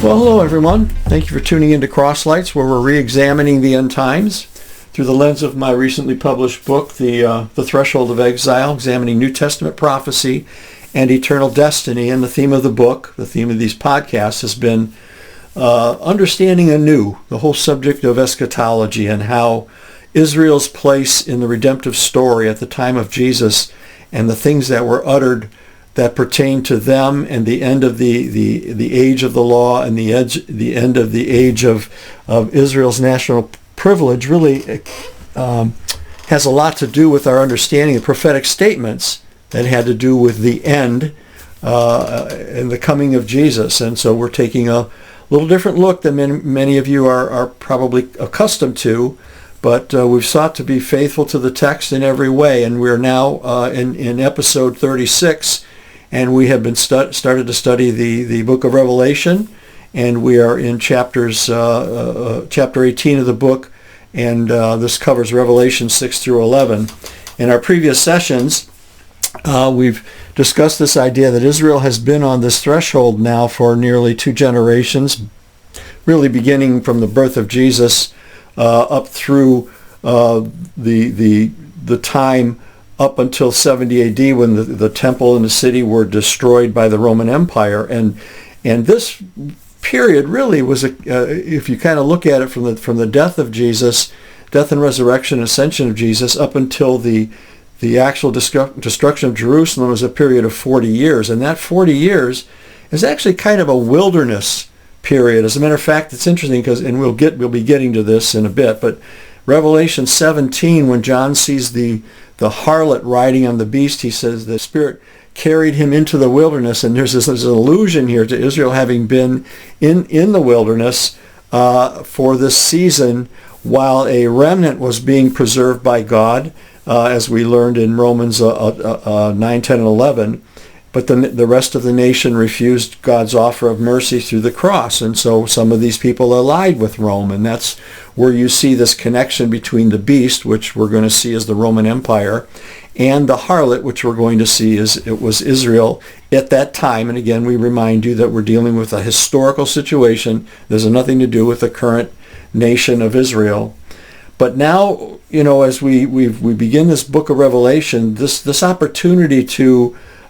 Well, hello everyone. Thank you for tuning into Crosslights, where we're re-examining the end times through the lens of my recently published book, The Threshold of Exile, examining New Testament prophecy and eternal destiny. And the theme of the book, the theme of these podcasts, has been understanding anew the whole subject of eschatology and how Israel's place in the redemptive story at the time of Jesus and the things that were uttered that pertain to them and the end of the age of the law and the end of the age of Israel's national privilege really has a lot to do with our understanding of prophetic statements that had to do with the end and the coming of Jesus. And so we're taking a little different look than many of you are probably accustomed to, but we've sought to be faithful to the text in every way. And we're now in episode 36. And we have been started to study the book of Revelation, and we are in chapter 18 of the book, and this covers Revelation 6 through 11. In our previous sessions, we've discussed this idea that Israel has been on this threshold now for nearly 2 generations, really beginning from the birth of Jesus up through the time up until 70 AD, when the temple and the city were destroyed by the Roman Empire. And this period really was, if you kind of look at it from the death of Jesus, death and resurrection, ascension of Jesus, up until the actual destruction of Jerusalem, was a period of 40 years. And that 40 years is actually kind of a wilderness period. As a matter of fact, it's interesting because, and we'll be getting to this in a bit, but Revelation 17, when John sees the harlot riding on the beast, he says the Spirit carried him into the wilderness, and there's this allusion here to Israel having been in the wilderness for this season while a remnant was being preserved by God, as we learned in Romans 9, 10, and 11. But the rest of the nation refused God's offer of mercy through the cross. And so some of these people allied with Rome. And that's where you see this connection between the beast, which we're going to see as the Roman Empire, and the harlot, which we're going to see as it was Israel at that time. And again, we remind you that we're dealing with a historical situation. There's nothing to do with the current nation of Israel. But now, as we begin this book of Revelation, this opportunity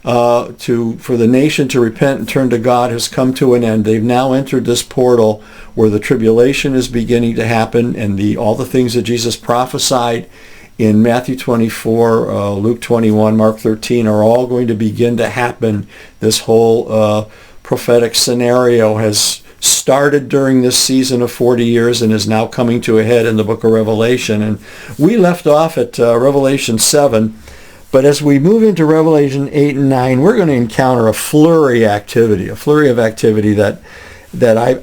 for the nation to repent and turn to God has come to an end. They've now entered this portal where the tribulation is beginning to happen, and all the things that Jesus prophesied in Matthew 24, Luke 21, Mark 13 are all going to begin to happen. This whole prophetic scenario has started during this season of 40 years and is now coming to a head in the book of Revelation. And we left off at Revelation 7. But as we move into Revelation 8 and 9, we're going to encounter a flurry of activity that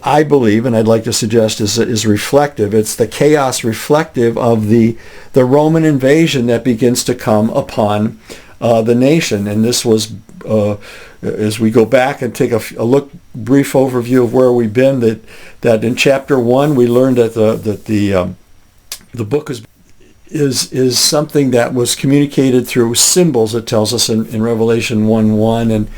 I believe, and I'd like to suggest is reflective. It's the chaos reflective of the Roman invasion that begins to come upon the nation. And this was, as we go back and take a brief overview of where we've been, that in chapter 1 we learned that the book is something that was communicated through symbols, it tells us in Revelation 1:1. And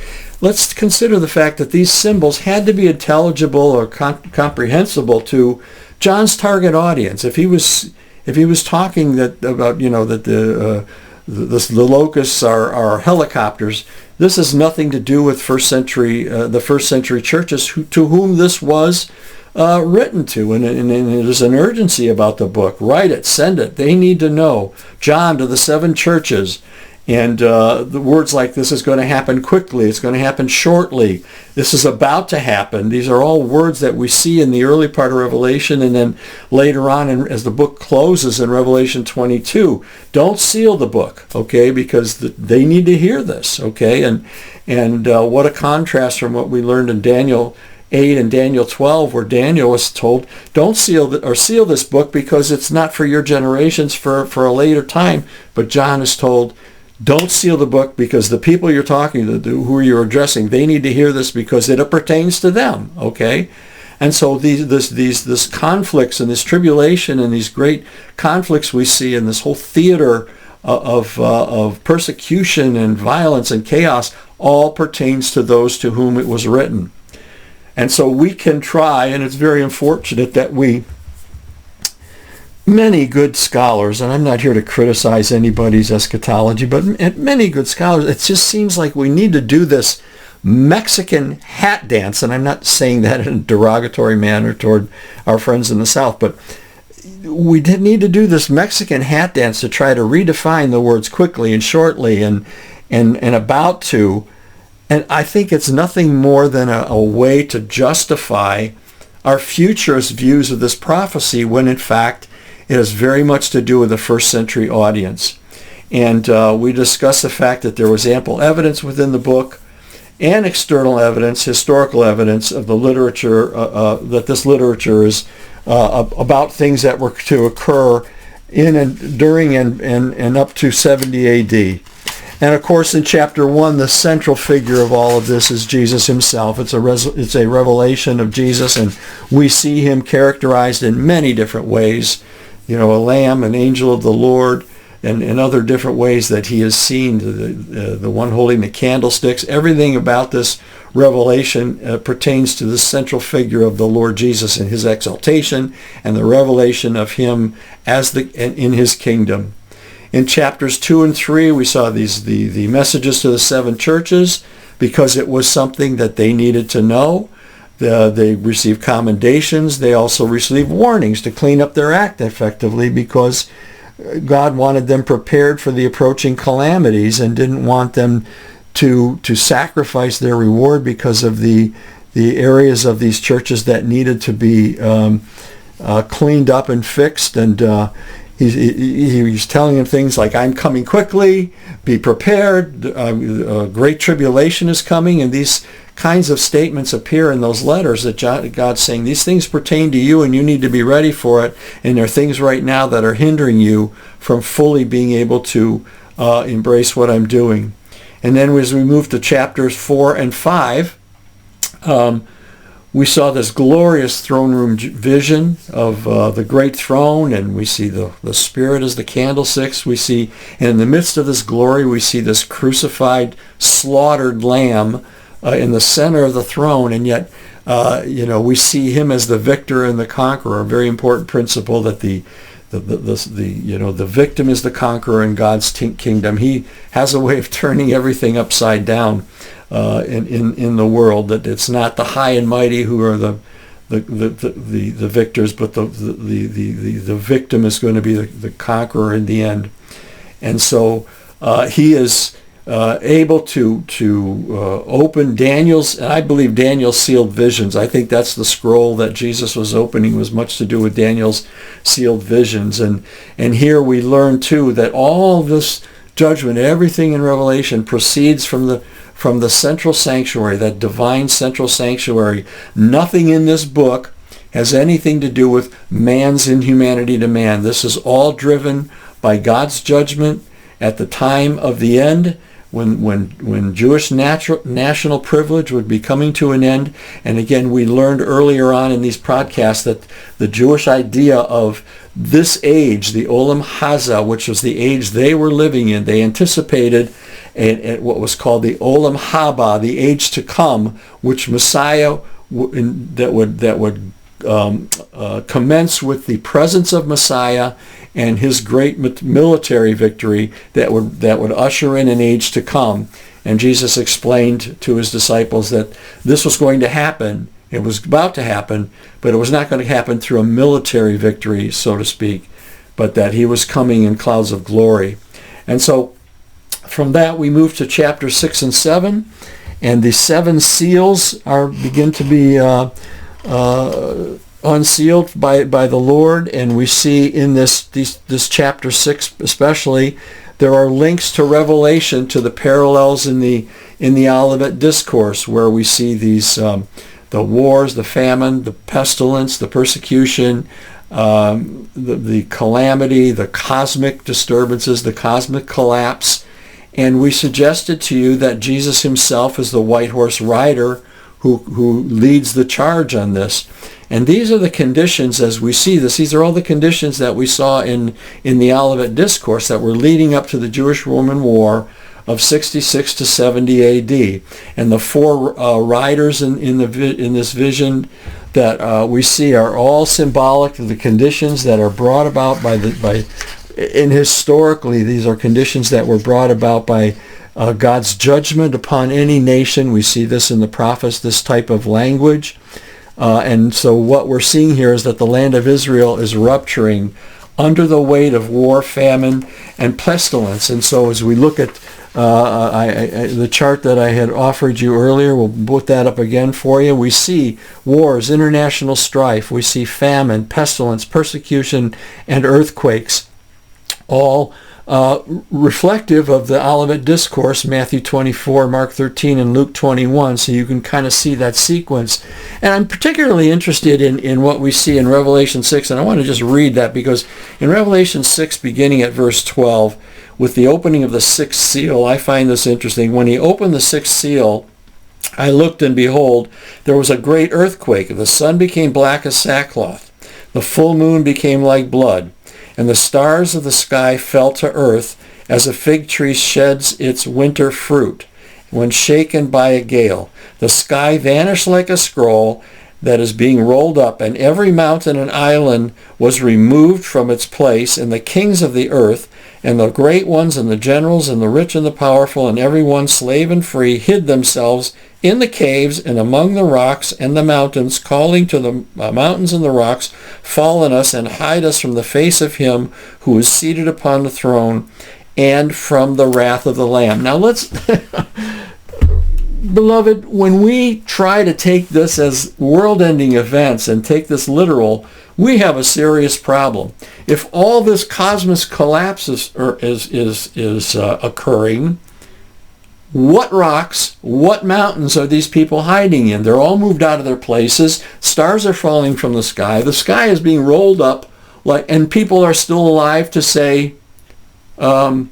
let's consider the fact that these symbols had to be intelligible or comprehensible to John's target audience. If he was talking about that the locusts are helicopters, this has nothing to do with the first century churches to whom this was written to, and there's an urgency about the book. Write it, send it. They need to know. John to the 7 churches, and the words like this is going to happen quickly. It's going to happen shortly. This is about to happen. These are all words that we see in the early part of Revelation, and then later on, as the book closes in Revelation 22, don't seal the book, okay? Because they need to hear this, okay? And what a contrast from what we learned in Daniel 8 and Daniel 12, where Daniel was told, don't seal this book because it's not for your generations, for a later time. But John is told, don't seal the book because the people you're talking to, who you're addressing, they need to hear this because it pertains to them, okay? And so this conflicts and this tribulation and these great conflicts we see in this whole theater of persecution and violence and chaos all pertains to those to whom it was written. And so we can try, and it's very unfortunate that many good scholars, and I'm not here to criticize anybody's eschatology, but many good scholars, it just seems like we need to do this Mexican hat dance, and I'm not saying that in a derogatory manner toward our friends in the South, but we did need to do this Mexican hat dance to try to redefine the words quickly and shortly and about to. And I think it's nothing more than a way to justify our futurist views of this prophecy when in fact it has very much to do with the first century audience. And we discuss the fact that there was ample evidence within the book and external evidence, historical evidence of the literature, that this literature is about things that were to occur in and during and up to 70 AD. And of course, in chapter 1, the central figure of all of this is Jesus himself. It's a revelation of Jesus, and we see him characterized in many different ways. You know, a lamb, an angel of the Lord, and in other different ways that he is seen, the one holding the candlesticks. Everything about this revelation pertains to the central figure of the Lord Jesus and his exaltation and the revelation of him as in his kingdom. In chapters 2 and 3, we saw the messages to the 7 churches because it was something that they needed to know. They received commendations. They also received warnings to clean up their act effectively because God wanted them prepared for the approaching calamities and didn't want them to sacrifice their reward because of the areas of these churches that needed to be cleaned up and fixed. And he's telling them things like, I'm coming quickly, be prepared, great tribulation is coming, and these kinds of statements appear in those letters that God's saying, these things pertain to you and you need to be ready for it, and there are things right now that are hindering you from fully being able to embrace what I'm doing. And then as we move to chapters 4 and 5, we saw this glorious throne room vision of the great throne, and we see the Spirit as the candlesticks. We see, and in the midst of this glory, we see this crucified, slaughtered lamb in the center of the throne, and yet, we see him as the victor and the conqueror. A very important principle that the victim is the conqueror in God's kingdom. He has a way of turning everything upside down in the world. That it's not the high and mighty who are the victors, but the victim is going to be the conqueror in the end. And so he is able to open Daniel's, and I believe Daniel's sealed visions. I think that's the scroll that Jesus was opening, was much to do with Daniel's sealed visions. And here we learn too that all this judgment, everything in Revelation proceeds from the central sanctuary, that divine central sanctuary. Nothing in this book has anything to do with man's inhumanity to man. This is all driven by God's judgment at the time of the end, when Jewish national privilege would be coming to an end. And again, we learned earlier on in these podcasts that the Jewish idea of this age, the Olam Hazeh, which was the age they were living in, they anticipated what was called the Olam Haba, the age to come, which Messiah that would commence with the presence of Messiah and his great military victory that would usher in an age to come. And Jesus explained to his disciples that this was going to happen. It was about to happen, but it was not going to happen through a military victory, so to speak, but that he was coming in clouds of glory. And so from that we move to chapter 6 and 7, and the 7 seals begin to be unsealed by the Lord. And we see in this chapter 6 especially, there are links to Revelation, to the parallels in the Olivet Discourse, where we see these the wars, the famine, the pestilence, the persecution, the calamity, the cosmic disturbances, the cosmic collapse. And we suggested to you that Jesus himself is the white horse rider who leads the charge on this. And these are the conditions as we see this. These are all the conditions that we saw in the Olivet Discourse that were leading up to the Jewish-Roman War of 66 to 70 AD. And the four riders in this vision that we see are all symbolic of the conditions that are brought about and historically these are conditions that were brought about by God's judgment upon any nation. We see this in the prophets, this type of language. And so what we're seeing here is that the land of Israel is rupturing under the weight of war, famine, and pestilence. And so as we look at the chart that I had offered you earlier, we'll put that up again for you. We see wars, international strife. We see famine, pestilence, persecution, and earthquakes, all reflective of the Olivet Discourse, Matthew 24, Mark 13, and Luke 21, so you can kind of see that sequence. And I'm particularly interested in what we see in Revelation 6, and I want to just read that because in Revelation 6, beginning at verse 12, with the opening of the sixth seal, I find this interesting. When he opened the sixth seal, I looked, and behold, there was a great earthquake. The sun became black as sackcloth. The full moon became like blood. And the stars of the sky fell to earth as a fig tree sheds its winter fruit when shaken by a gale. The sky vanished like a scroll that is being rolled up, and every mountain and island was removed from its place, and the kings of the earth, and the great ones, and the generals, and the rich and the powerful, and every one, slave and free, hid themselves in the caves and among the rocks and the mountains, calling to the mountains and the rocks, fall on us and hide us from the face of him who is seated upon the throne and from the wrath of the Lamb. Now let's, beloved, when we try to take this as world-ending events and take this literal, we have a serious problem. If all this cosmic collapse is occurring, what rocks, what mountains are these people hiding in? They're all moved out of their places. Stars are falling from the sky. The sky is being rolled up, and people are still alive to say, fall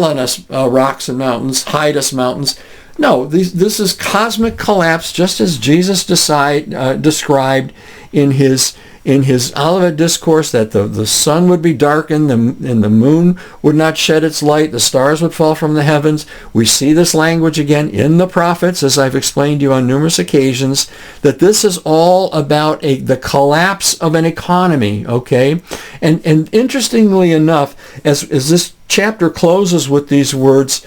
on us, rocks and mountains, hide us, mountains. No, this is cosmic collapse, just as Jesus described in his Olivet Discourse, that the sun would be darkened and the moon would not shed its light, the stars would fall from the heavens. We see this language again in the prophets, as I've explained to you on numerous occasions, that this is all about the collapse of an economy, okay? And interestingly enough, as this chapter closes with these words,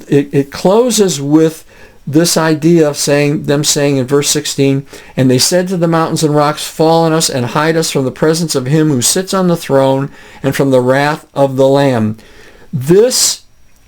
it closes with this idea of them saying in verse 16, and they said to the mountains and rocks, fall on us and hide us from the presence of him who sits on the throne and from the wrath of the Lamb. This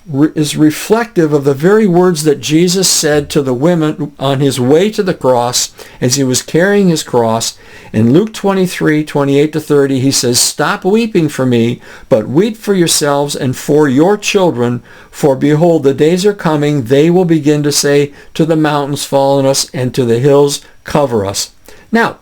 is reflective of the very words that Jesus said to the women on his way to the cross as he was carrying his cross. In Luke 23, 28 to 30, he says, stop weeping for me, but weep for yourselves and for your children, for behold, the days are coming, they will begin to say to the mountains, fall on us, and to the hills, cover us. Now,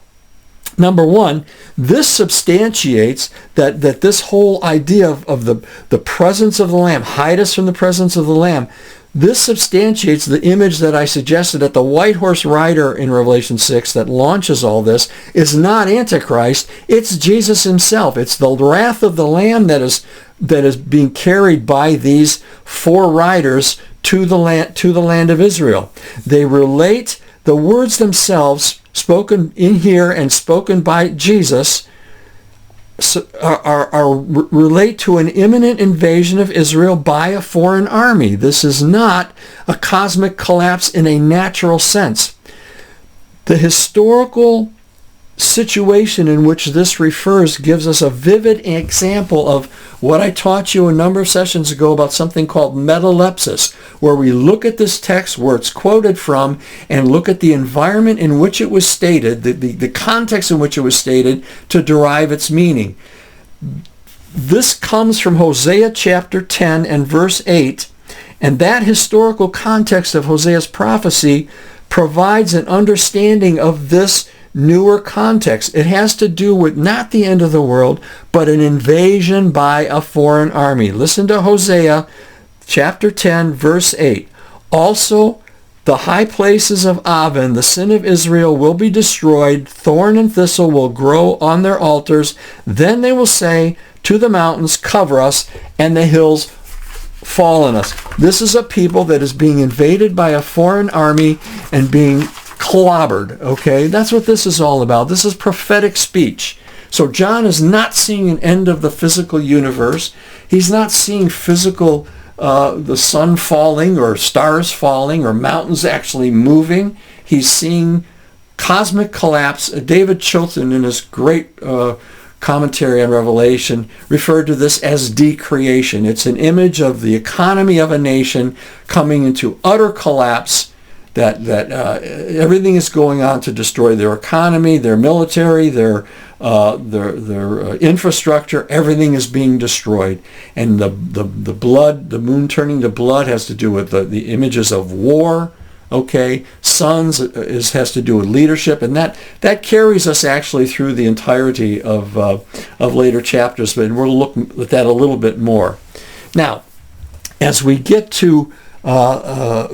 number one, this substantiates that this whole idea of the presence of the Lamb, hide us from the presence of the Lamb. This substantiates the image that I suggested, that the white horse rider in Revelation 6 that launches all this is not Antichrist, it's Jesus himself. It's the wrath of the Lamb that is being carried by these four riders to the land of Israel. They relate the words themselves, spoken in here and spoken by Jesus, relate to an imminent invasion of Israel by a foreign army. This is not a cosmic collapse in a natural sense. The historical situation in which this refers gives us a vivid example of what I taught you a number of sessions ago about something called metalepsis, where we look at this text where it's quoted from and look at the environment in which it was stated, the context in which it was stated, to derive its meaning. This comes from Hosea chapter 10 and verse 8, and that historical context of Hosea's prophecy provides an understanding of this newer context. It has to do with not the end of the world, but an invasion by a foreign army. Listen to Hosea chapter 10, verse 8. Also, the high places of Aven, the sin of Israel, will be destroyed. Thorn and thistle will grow on their altars. Then they will say to the mountains, cover us, and the hills, fall on us. This is a people that is being invaded by a foreign army and being clobbered, okay? That's what this is all about. This is prophetic speech. So John is not seeing an end of the physical universe. He's not seeing physical, the sun falling or stars falling or mountains actually moving. He's seeing cosmic collapse. David Chilton, in his great commentary on Revelation, referred to this as decreation. It's an image of the economy of a nation coming into utter collapse, that everything is going on to destroy their economy, their military, their infrastructure. Everything is being destroyed. And the blood, the moon turning to blood, has to do with the images of war. Okay, suns has to do with leadership, and that carries us actually through the entirety of later chapters. But we'll look at that a little bit more. Now, as we get to the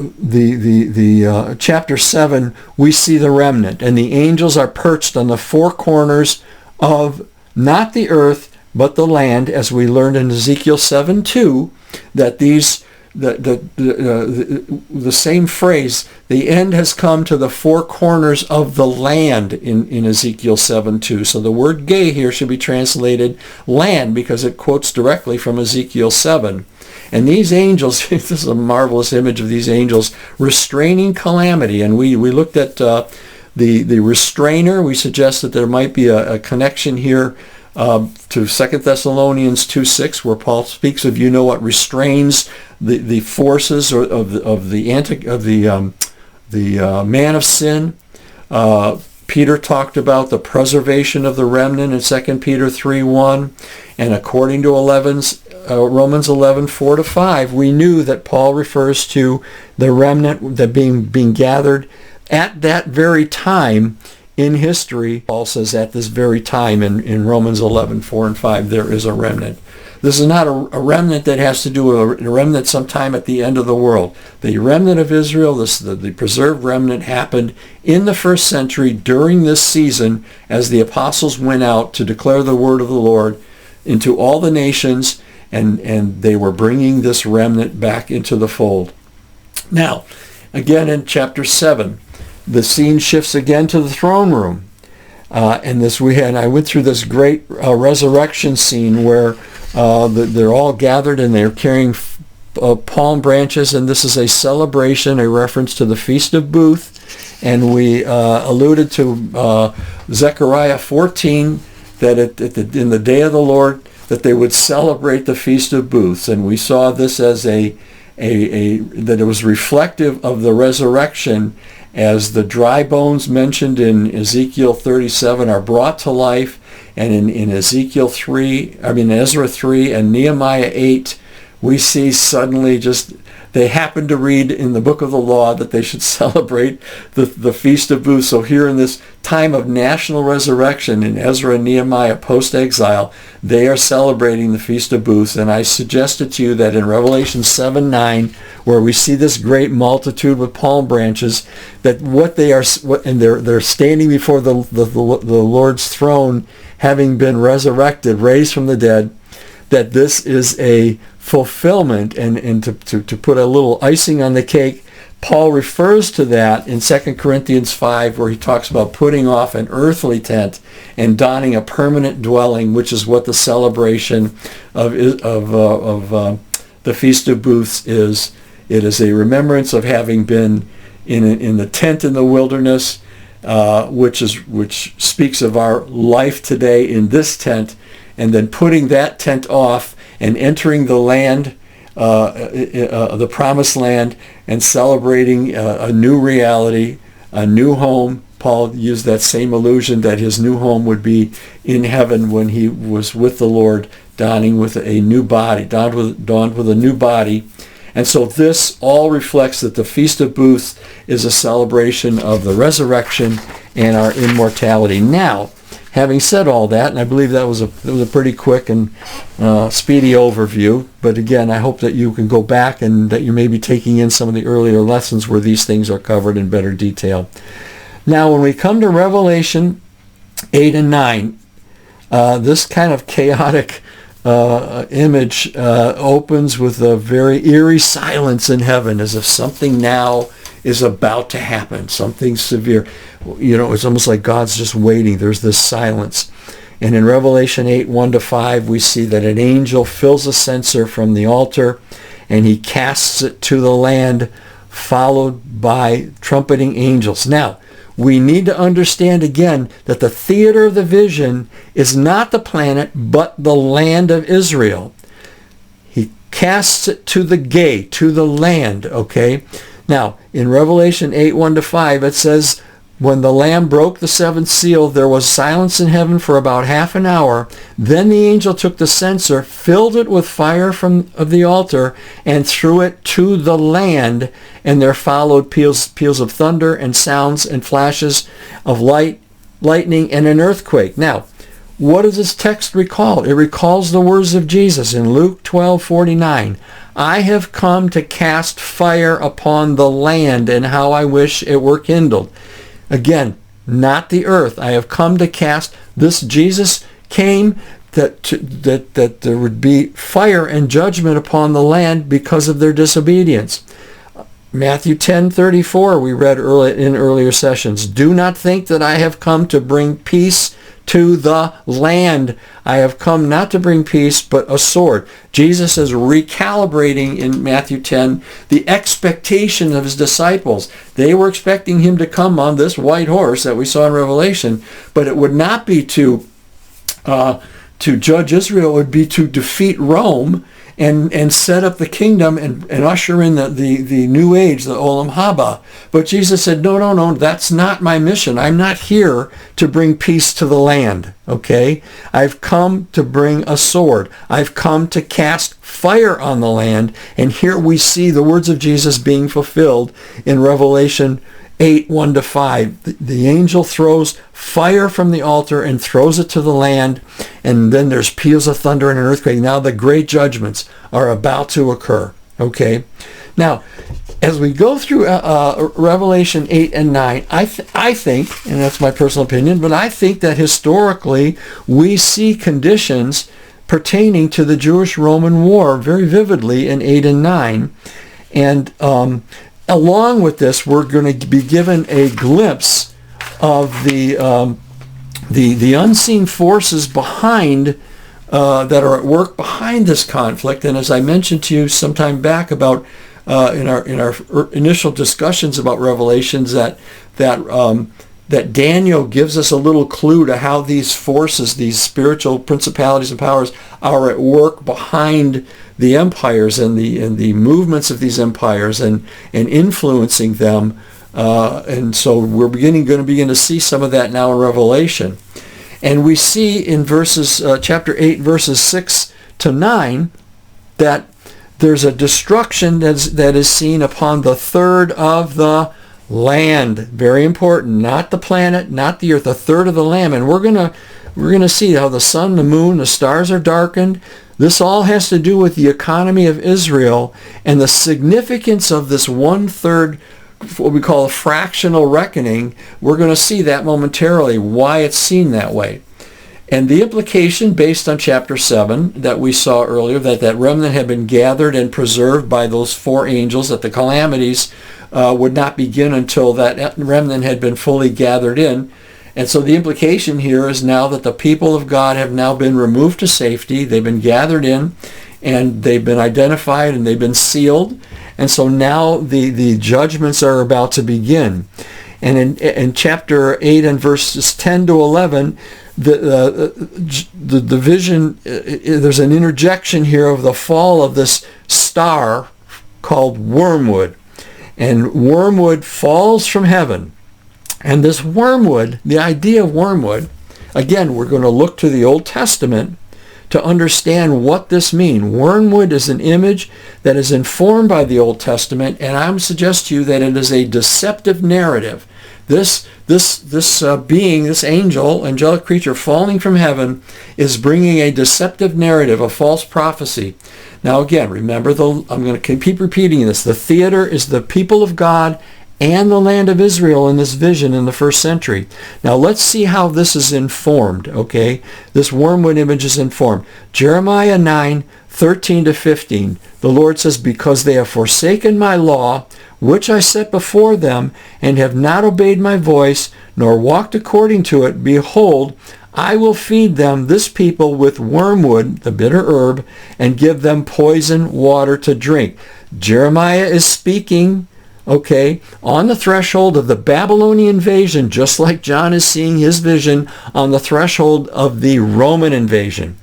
chapter 7, we see the remnant, and the angels are perched on the four corners of not the earth but the land, as we learned in Ezekiel 7:2, that these. The same phrase, the end has come to the four corners of the land in Ezekiel 7:2. So the word gay here should be translated land, because it quotes directly from Ezekiel 7. And these angels, this is a marvelous image of these angels restraining calamity. And we looked at the restrainer. We suggest that there might be a connection here to 2 Thessalonians 2:6, where Paul speaks of, you know, what restrains the forces of the man of sin. Peter talked about the preservation of the remnant in 2 Peter 3:1, and according to Romans 11:4-5, we knew that Paul refers to the remnant that being gathered at that very time in history. Paul says at this very time in Romans 11:4-5, there is a remnant. This is not a remnant that has to do with a remnant sometime at the end of the world. The remnant of Israel, the preserved remnant, happened in the first century during this season as the apostles went out to declare the word of the Lord into all the nations, and they were bringing this remnant back into the fold. Now, again in chapter 7, the scene shifts again to the throne room. And I went through this great resurrection scene where they're all gathered and they're carrying palm branches, and this is a celebration, a reference to the Feast of Booth. And we alluded to Zechariah 14, that in the day of the Lord, that they would celebrate the Feast of Booths. And we saw this as that it was reflective of the resurrection, as the dry bones mentioned in Ezekiel 37 are brought to life, and in Ezra 3 and Nehemiah 8, we see suddenly they happen to read in the book of the law that they should celebrate the Feast of Booths. So here in this time of national resurrection in Ezra and Nehemiah post-exile, they are celebrating the Feast of Booths. And I suggested to you that in Revelation 7:9, where we see this great multitude with palm branches, that they're standing before the Lord's throne, having been resurrected, raised from the dead, that this is a fulfillment. And to put a little icing on the cake, Paul refers to that in 2 Corinthians 5, where he talks about putting off an earthly tent and donning a permanent dwelling, which is what the celebration of the Feast of Booths is. It is a remembrance of having been in the tent in the wilderness, which speaks of our life today in this tent, and then putting that tent off and entering the land, the promised land, and celebrating a new reality, a new home. Paul used that same allusion that his new home would be in heaven when he was with the Lord, donned with a new body. And so this all reflects that the Feast of Booths is a celebration of the resurrection and our immortality. Now, having said all that, and I believe that was a pretty quick and speedy overview, but again, I hope that you can go back and that you may be taking in some of the earlier lessons where these things are covered in better detail. Now, when we come to Revelation 8 and 9, this kind of chaotic image opens with a very eerie silence in heaven, as if something now is about to happen, something severe. It's almost like God's just waiting. There's this silence. And in Revelation 8, 1-5, we see that an angel fills a censer from the altar, and he casts it to the land, followed by trumpeting angels. Now, we need to understand again that the theater of the vision is not the planet, but the land of Israel. He casts it to the gate, to the land, okay? Now, in Revelation 8, 1-5, it says, when the Lamb broke the seventh seal, there was silence in heaven for about half an hour. Then the angel took the censer, filled it with fire of the altar, and threw it to the land. And there followed peals of thunder and sounds and flashes of lightning and an earthquake. Now, what does this text recall? It recalls the words of Jesus in Luke 12:49. I have come to cast fire upon the land, and how I wish it were kindled. Again, not the earth. I have come to cast. This Jesus came that there would be fire and judgment upon the land because of their disobedience. Matthew 10:34 we read in earlier sessions. Do not think that I have come to bring peace to the land. I have come not to bring peace, but a sword. Jesus is recalibrating in Matthew 10 the expectation of his disciples. They were expecting him to come on this white horse that we saw in Revelation, but it would not be to judge Israel. It would be to defeat Rome and set up the kingdom and usher in the new age, the Olam Haba. But Jesus said, no, that's not my mission. I'm not here to bring peace to the land, okay? I've come to bring a sword. I've come to cast fire on the land. And here we see the words of Jesus being fulfilled in Revelation 8, 1-5. The angel throws fire from the altar and throws it to the land, and then there's peals of thunder and an earthquake. Now the great judgments are about to occur. Okay? Now, as we go through Revelation 8 and 9, I think, and that's my personal opinion, but I think that historically we see conditions pertaining to the Jewish-Roman War very vividly in 8 and 9. And along with this, we're going to be given a glimpse of the unseen forces behind that are at work behind this conflict. And as I mentioned to you some time back about in our initial discussions about Revelations, that Daniel gives us a little clue to how these forces, these spiritual principalities and powers, are at work behind the empires and the movements of these empires and influencing them. And so we're going to begin to see some of that now in Revelation. And we see in chapter 8, verses 6-9, that there's a destruction that is seen upon the third of the land. Very important. Not the planet, not the earth, the third of the land. And we're gonna see how the sun, the moon, the stars are darkened. This all has to do with the economy of Israel and the significance of this 1/3, what we call a fractional reckoning. We're going to see that momentarily, why it's seen that way. And the implication based on chapter 7 that we saw earlier, that remnant had been gathered and preserved by those 4 angels, that the calamities would not begin until that remnant had been fully gathered in. And so the implication here is now that the people of God have now been removed to safety. They've been gathered in, and they've been identified, and they've been sealed. And so now the judgments are about to begin. And in chapter 8 and verses 10-11, the vision, there's an interjection here of the fall of this star called wormwood. And wormwood falls from heaven. And this wormwood, the idea of wormwood, again, we're going to look to the Old Testament to understand what this means. Wormwood is an image that is informed by the Old Testament, and I would suggest to you that it is a deceptive narrative. This being, this angelic creature falling from heaven, is bringing a deceptive narrative, a false prophecy. Now again, remember, I'm going to keep repeating this. The theater is the people of God and the land of Israel in this vision in the first century. Now let's see how this is informed, okay? This wormwood image is informed. Jeremiah 9:13-15. The Lord says, because they have forsaken my law, which I set before them, and have not obeyed my voice, nor walked according to it, behold, I will feed them, this people, with wormwood, the bitter herb, and give them poison water to drink. Jeremiah is speaking, okay, on the threshold of the Babylonian invasion, just like John is seeing his vision on the threshold of the Roman invasion.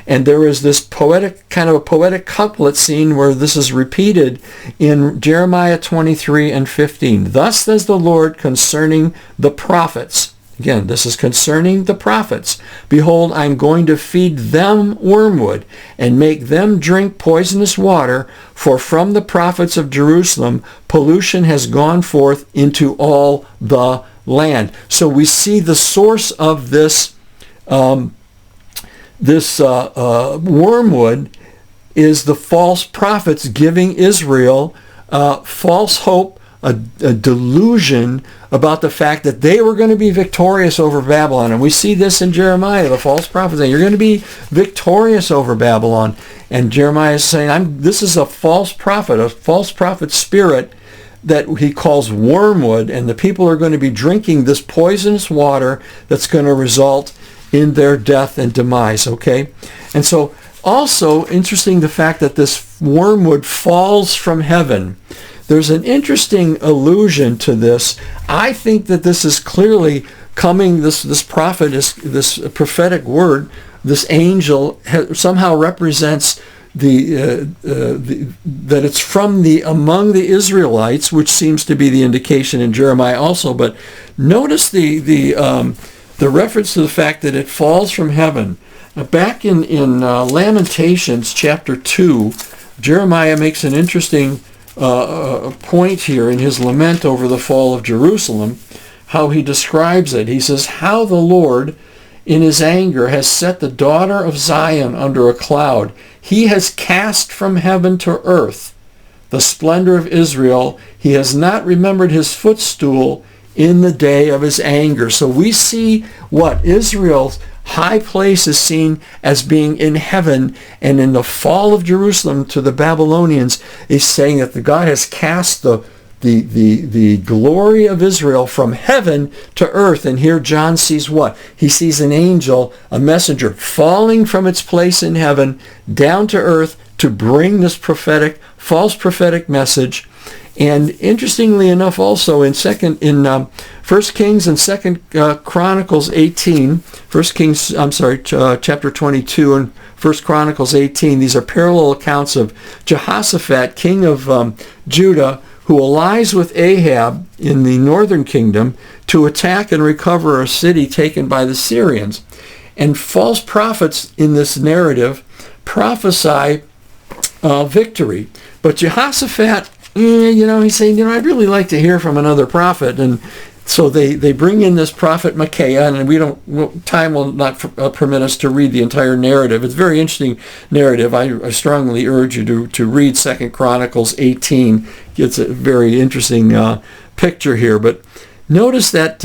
And there is this poetic, kind of a poetic couplet scene where this is repeated in Jeremiah 23:15. Thus says the Lord concerning the prophets. Again, this is concerning the prophets. Behold, I'm going to feed them wormwood and make them drink poisonous water, for from the prophets of Jerusalem pollution has gone forth into all the land. So we see the source of this wormwood is the false prophets giving Israel false hope, a delusion about the fact that they were going to be victorious over Babylon. And we see this in Jeremiah, the false prophet saying, you're going to be victorious over Babylon. And Jeremiah is saying, this is a false prophet spirit that he calls wormwood, and the people are going to be drinking this poisonous water that's going to result in their death and demise, okay? And so also interesting the fact that this wormwood falls from heaven. There's an interesting allusion to this. I think that this is clearly coming, this prophet, this prophetic word, this angel somehow represents that it's from among the Israelites, which seems to be the indication in Jeremiah also. But notice the reference to the fact that it falls from heaven. Back in Lamentations chapter 2, Jeremiah makes an interesting point here in his lament over the fall of Jerusalem, how he describes it. He says, how the Lord in his anger has set the daughter of Zion under a cloud. He has cast from heaven to earth the splendor of Israel. He has not remembered his footstool in the day of his anger. So we see what Israel's high place is seen as being in heaven, and in the fall of Jerusalem to the Babylonians is saying that the God has cast the glory of Israel from heaven to earth. And here John sees what? He sees an angel, a messenger, falling from its place in heaven down to earth to bring this false prophetic message. And interestingly enough, also in 1 Kings and 2 Chronicles 18, chapter 22 and 1 Chronicles 18, these are parallel accounts of Jehoshaphat, king of Judah, who allies with Ahab in the northern kingdom to attack and recover a city taken by the Syrians. And false prophets in this narrative prophesy victory. But Jehoshaphat, he's saying, I'd really like to hear from another prophet. And so they bring in this prophet Micaiah, and time will not permit us to read the entire narrative. It's a very interesting narrative. I strongly urge you to read 2 Chronicles 18. It's a very interesting picture here. But notice that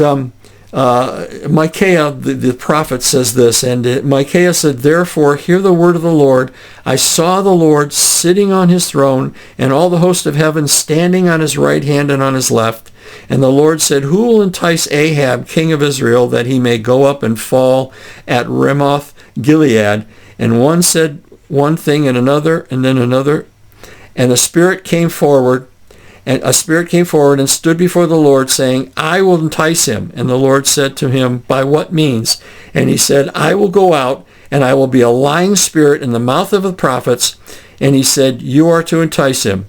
Micaiah, the prophet, says this, and Micaiah said, therefore, hear the word of the Lord. I saw the Lord sitting on his throne, and all the host of heaven standing on his right hand and on his left. And the Lord said, who will entice Ahab, king of Israel, that he may go up and fall at Ramoth Gilead? And one said one thing and another, and then another. And a spirit came forward and stood before the Lord, saying, I will entice him. And the Lord said to him, by what means? And he said, I will go out, and I will be a lying spirit in the mouth of the prophets. And he said, you are to entice him,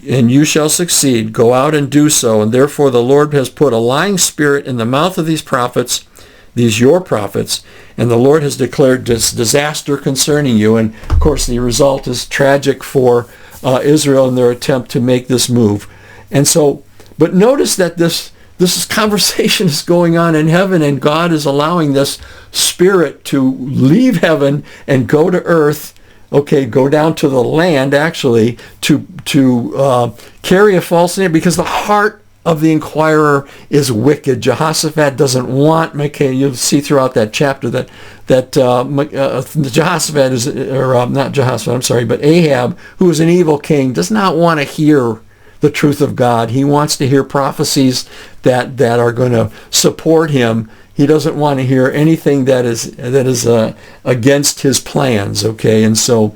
and you shall succeed. Go out and do so. And therefore the Lord has put a lying spirit in the mouth of these prophets, these your prophets, and the Lord has declared this disaster concerning you. And of course the result is tragic for Israel in their attempt to make this move. And so, but notice that this conversation is going on in heaven, and God is allowing this spirit to leave heaven and go to earth, go down to the land, actually, to carry a false name, because the heart of the inquirer is wicked. Jehoshaphat doesn't want Micaiah. You'll see throughout that chapter that Jehoshaphat is, or not Jehoshaphat, I'm sorry, but Ahab, who is an evil king, does not want to hear the truth of God. He wants to hear prophecies that are going to support him. He doesn't want to hear anything that is against his plans. Okay, and so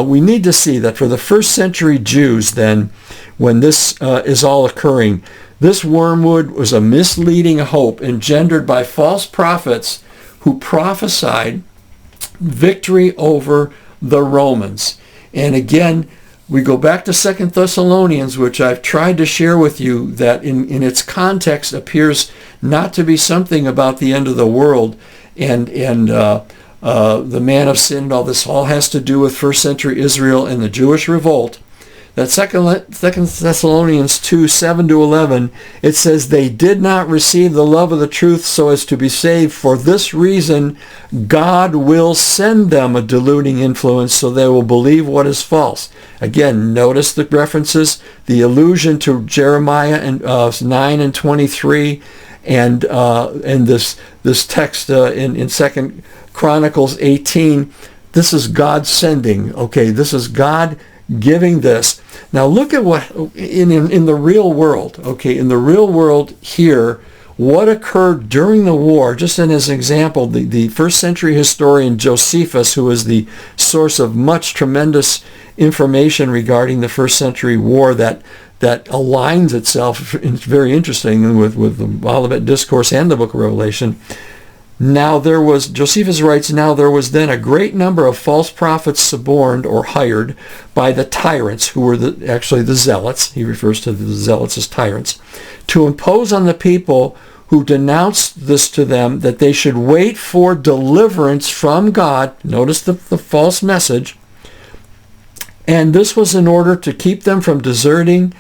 we need to see that for the first century Jews, then, when this is all occurring, this wormwood was a misleading hope engendered by false prophets who prophesied victory over the Romans. And again, we go back to 2 Thessalonians, which I've tried to share with you, that in its context appears not to be something about the end of the world and the man of sin and all this. All has to do with first century Israel and the Jewish revolt. That 2 Thessalonians 2, 7-11, it says, they did not receive the love of the truth so as to be saved. For this reason, God will send them a deluding influence so they will believe what is false. Again, notice the references, the allusion to Jeremiah and 9 and 23, and this text in 2 Chronicles 18. This is God sending. Okay, this is God giving this. Now look at what in the real world. Okay, in the real world here, what occurred during the war. Just as an example, the first century historian Josephus, who is the source of much tremendous information regarding the first century war that aligns itself, it's very interesting, with the Olivet Discourse and the Book of Revelation. Josephus writes, now there was then a great number of false prophets suborned or hired by the tyrants, who were actually the zealots. He refers to the zealots as tyrants, to impose on the people who denounced this to them, that they should wait for deliverance from God. Notice the false message. And this was in order to keep them from deserting.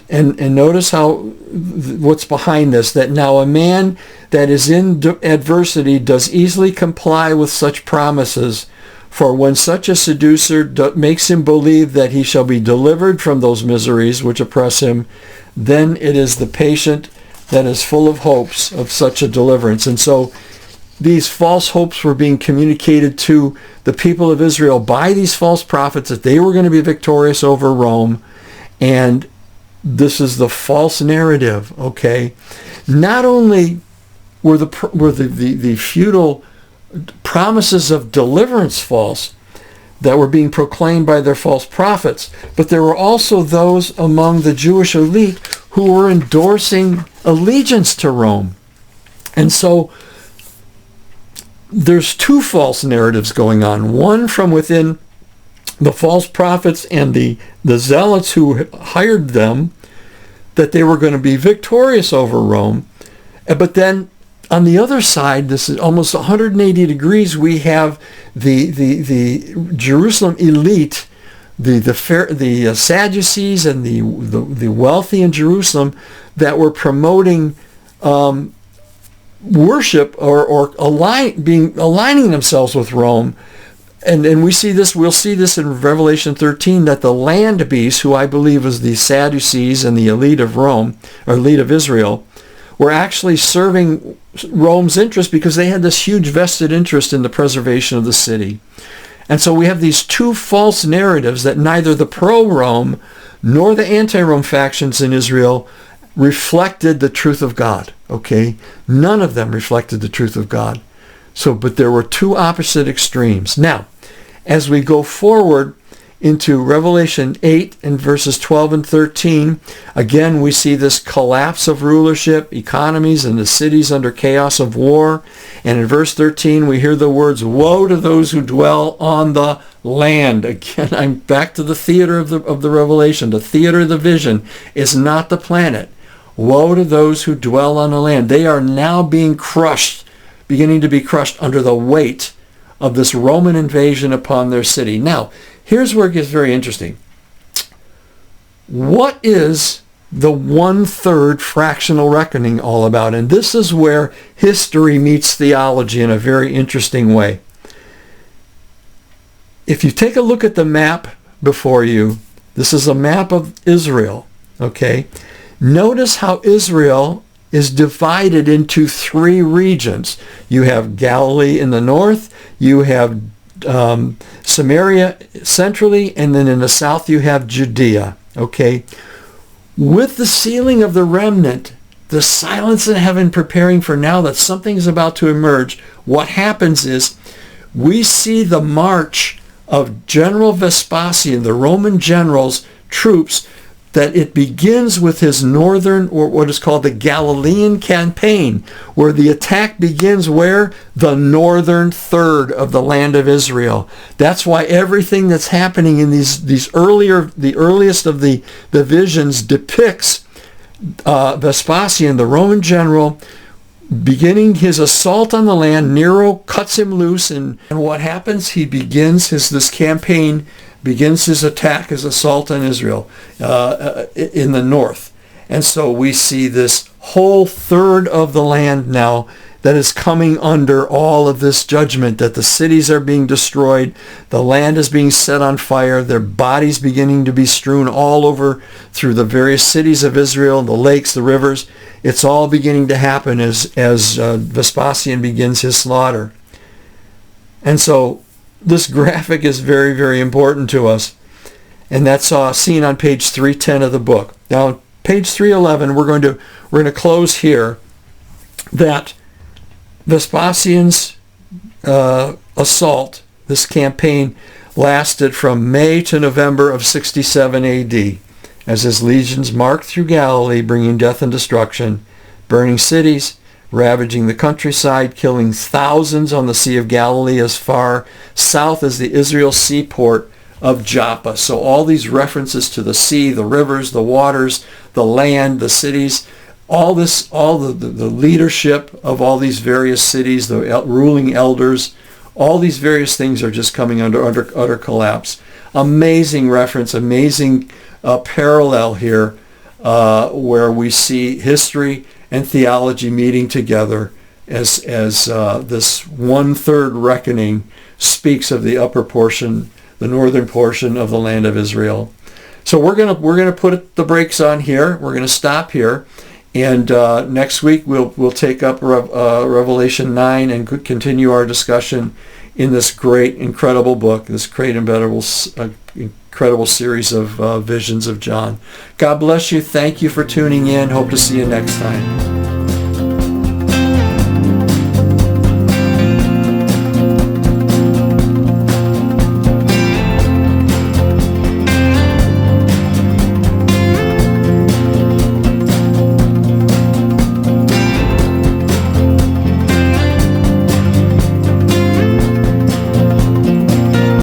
And notice what's behind this, that now a man that is in adversity does easily comply with such promises, for when such a seducer makes him believe that he shall be delivered from those miseries which oppress him, then it is the patient that is full of hopes of such a deliverance. And so these false hopes were being communicated to the people of Israel by these false prophets, that they were going to be victorious over Rome. And this is the false narrative, okay? Not only were the futile promises of deliverance false that were being proclaimed by their false prophets, but there were also those among the Jewish elite who were endorsing allegiance to Rome. And so there's two false narratives going on. One from within the false prophets and the zealots who hired them, that they were going to be victorious over Rome. But then on the other side, this is almost 180 degrees, we have the Jerusalem elite, the Sadducees and the wealthy in Jerusalem, that were promoting worship or aligning themselves with Rome. And we'll see this in Revelation 13, that the land beasts, who I believe was the Sadducees and the elite of Rome, or elite of Israel, were actually serving Rome's interest because they had this huge vested interest in the preservation of the city. And so we have these two false narratives that neither the pro-Rome nor the anti-Rome factions in Israel reflected the truth of God. Okay? None of them reflected the truth of God. But there were two opposite extremes. Now, as we go forward into Revelation 8 and verses 12 and 13, again we see this collapse of rulership, economies, and the cities under chaos of war. And in verse 13 we hear the words, woe to those who dwell on the land. Again, I'm back to the theater of the Revelation. The theater of the vision is not the planet. Woe to those who dwell on the land. They are now being crushed, beginning to be crushed under the weight of this Roman invasion upon their city. Now, here's where it gets very interesting. What is the 1/3 fractional reckoning all about? And this is where history meets theology in a very interesting way. If you take a look at the map before you, this is a map of Israel, okay? Notice how Israel is divided into three regions. You have Galilee in the north, you have Samaria centrally, and then in the south you have Judea. Okay? With the sealing of the remnant, the silence in heaven preparing for now that something is about to emerge, what happens is we see the march of General Vespasian, the Roman general's troops, that it begins with his northern, or what is called the Galilean campaign, where the attack begins where? The northern third of the land of Israel. That's why everything that's happening in the earliest of the visions depicts Vespasian, the Roman general, beginning his assault on the land. Nero cuts him loose, and what happens? He begins this campaign, begins his attack, his assault on Israel in the north. And so we see this whole third of the land now that is coming under all of this judgment, that the cities are being destroyed, the land is being set on fire, their bodies beginning to be strewn all over through the various cities of Israel, the lakes, the rivers. It's all beginning to happen as Vespasian begins his slaughter. And so this graphic is very, very important to us. And that's seen on page 310 of the book. Now, page 311, we're going to close here, that Vespasian's assault, this campaign, lasted from May to November of 67 AD, as his legions marched through Galilee, bringing death and destruction, burning cities, ravaging the countryside, killing thousands on the Sea of Galilee as far south as the Israel seaport of Joppa. So all these references to the sea, the rivers, the waters, the land, the cities, all the leadership of all these various cities, the ruling elders, all these various things are just coming under utter collapse. Amazing reference, amazing parallel here, where we see history and theology meeting together as this one-third reckoning speaks of the upper portion, the northern portion of the land of Israel. So we're gonna put the brakes on here. We're gonna stop here, and next week we'll take up Revelation 9 and continue our discussion in this great, incredible book, this great, incredible series of visions of John. God bless you. Thank you for tuning in. Hope to see you next time.